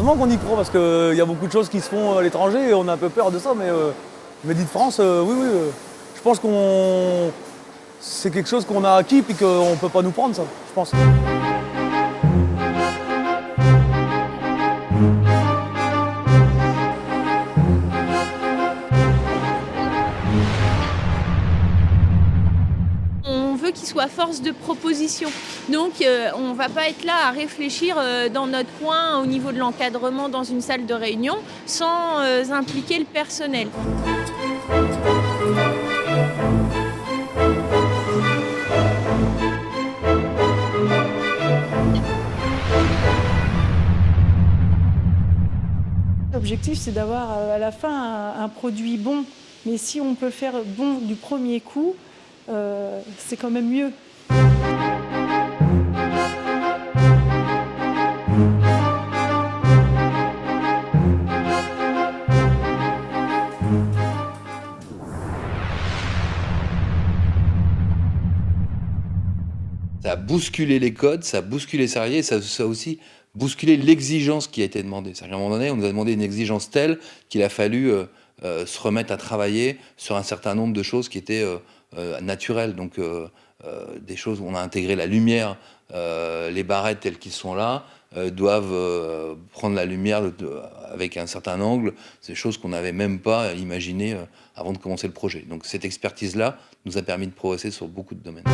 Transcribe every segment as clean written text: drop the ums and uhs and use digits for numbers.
heureusement qu'on y croit parce qu'il y a beaucoup de choses qui se font à l'étranger et on a un peu peur de ça, mais dit de France, oui, je pense qu'on c'est quelque chose qu'on a acquis et qu'on ne peut pas nous prendre ça, je pense. On veut qu'il soit force de proposition. Donc on ne va pas être là à réfléchir dans notre coin au niveau de l'encadrement dans une salle de réunion sans impliquer le personnel. L'objectif, c'est d'avoir à la fin un produit bon. Mais si on peut faire bon du premier coup, c'est quand même mieux. Ça a bousculé les codes, ça a bousculé les salariés, ça a aussi bousculé l'exigence qui a été demandée. C'est-à-dire qu'à un moment donné, on nous a demandé une exigence telle qu'il a fallu se remettre à travailler sur un certain nombre de choses qui étaient naturelles. Donc des choses où on a intégré la lumière, les barrettes telles qu'ils sont là, doivent prendre la lumière avec un certain angle. C'est des choses qu'on n'avait même pas imaginées avant de commencer le projet. Donc cette expertise-là nous a permis de progresser sur beaucoup de domaines.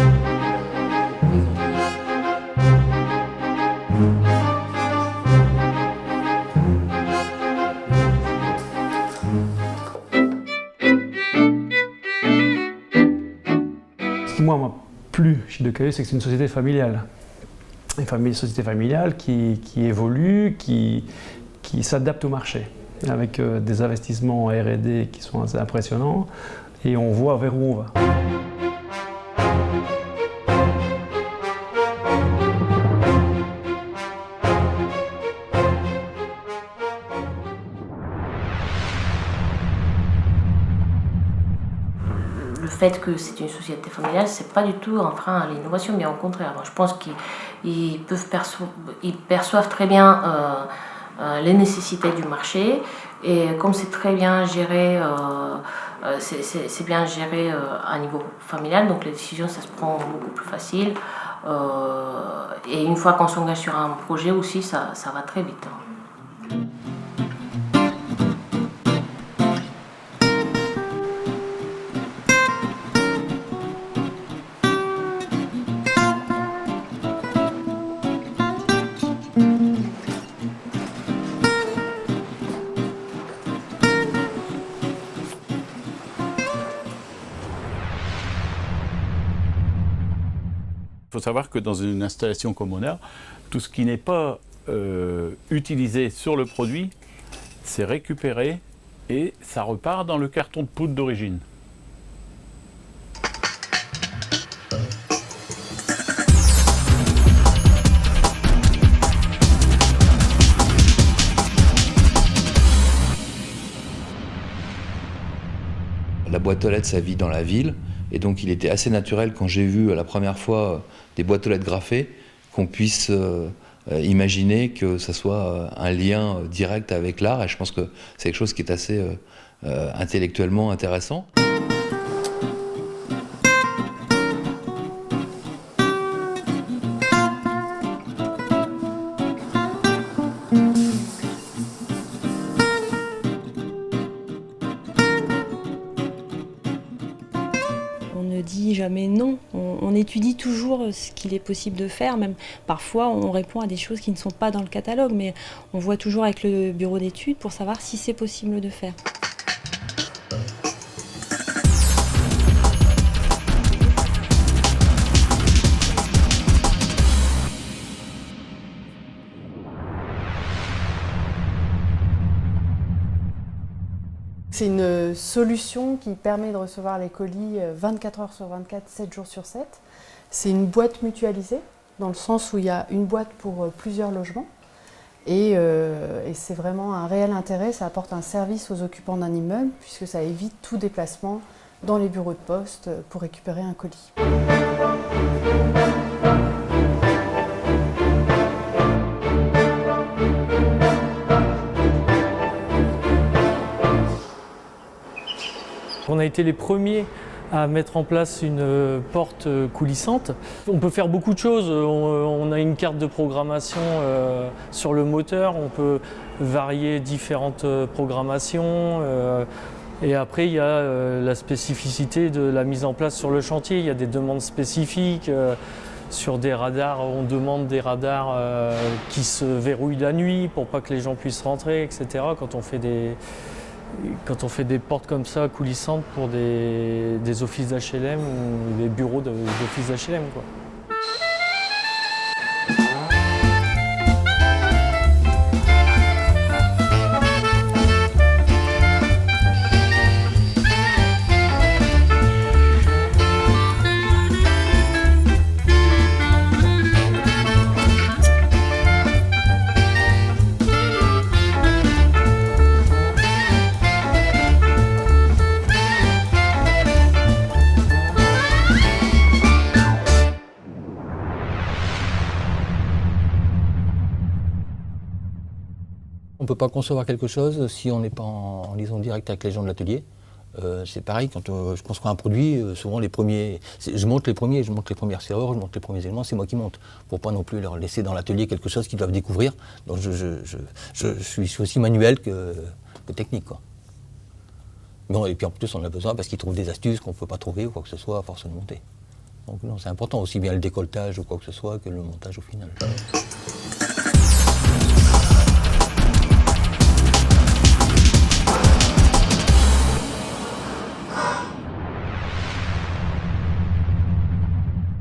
Ce qui m'a plu chez Decalier, c'est que c'est une société familiale. Une société familiale qui évolue, qui s'adapte au marché, avec des investissements en R&D qui sont assez impressionnants, et on voit vers où on va. Le fait que c'est une société familiale, c'est pas du tout un frein à l'innovation, bien au contraire. Je pense qu'ils perçoivent très bien les nécessités du marché, et comme c'est très bien géré, c'est bien géré à niveau familial, donc les décisions ça se prend beaucoup plus facile. Et une fois qu'on s'engage sur un projet aussi, ça va très vite. Il faut savoir que dans une installation comme on a, tout ce qui n'est pas utilisé sur le produit, c'est récupéré et ça repart dans le carton de poudre d'origine. La boîte aux lettres, ça vit dans la ville, et donc il était assez naturel quand j'ai vu la première fois des boîtes aux lettres graffées, qu'on puisse imaginer que ça soit un lien direct avec l'art, et je pense que c'est quelque chose qui est assez intellectuellement intéressant. On ne dit jamais non, on étudie toujours ce qu'il est possible de faire, même parfois on répond à des choses qui ne sont pas dans le catalogue, mais on voit toujours avec le bureau d'études pour savoir si c'est possible de faire. C'est une solution qui permet de recevoir les colis 24 heures sur 24, 7 jours sur 7. C'est une boîte mutualisée, dans le sens où il y a une boîte pour plusieurs logements. Et c'est vraiment un réel intérêt, ça apporte un service aux occupants d'un immeuble, puisque ça évite tout déplacement dans les bureaux de poste pour récupérer un colis. On a été les premiers à mettre en place une porte coulissante. On peut faire beaucoup de choses. On a une carte de programmation sur le moteur. On peut varier différentes programmations. Et après, il y a la spécificité de la mise en place sur le chantier. Il y a des demandes spécifiques. Sur des radars, on demande des radars qui se verrouillent la nuit pour pas que les gens puissent rentrer, etc. Quand on fait des portes comme ça, coulissantes pour des offices d'HLM ou des bureaux d'offices d'HLM, quoi. On ne peut pas concevoir quelque chose si on n'est pas en liaison directe avec les gens de l'atelier. C'est pareil, quand je construis un produit, souvent je monte les premières serrures, je monte les premiers éléments, c'est moi qui monte, pour pas non plus leur laisser dans l'atelier quelque chose qu'ils doivent découvrir. Donc je suis aussi manuel que technique, quoi. Bon, et puis en plus on a besoin parce qu'ils trouvent des astuces qu'on ne peut pas trouver ou quoi que ce soit à force de monter. Donc non, c'est important, aussi bien le décolletage ou quoi que ce soit que le montage au final.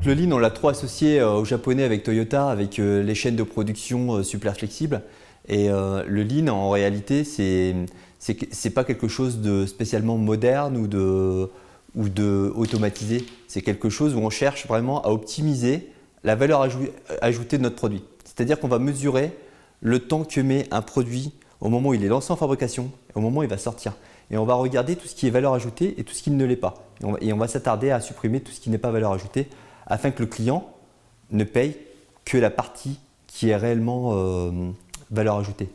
Le Lean, on l'a trop associé aux Japonais avec Toyota, avec les chaînes de production super flexibles. Et le Lean, en réalité, c'est pas quelque chose de spécialement moderne ou de automatisé. C'est quelque chose où on cherche vraiment à optimiser la valeur ajoutée de notre produit. C'est-à-dire qu'on va mesurer le temps que met un produit au moment où il est lancé en fabrication et au moment où il va sortir. Et on va regarder tout ce qui est valeur ajoutée et tout ce qui ne l'est pas. Et on va s'attarder à supprimer tout ce qui n'est pas valeur ajoutée, afin que le client ne paye que la partie qui est réellement valeur ajoutée.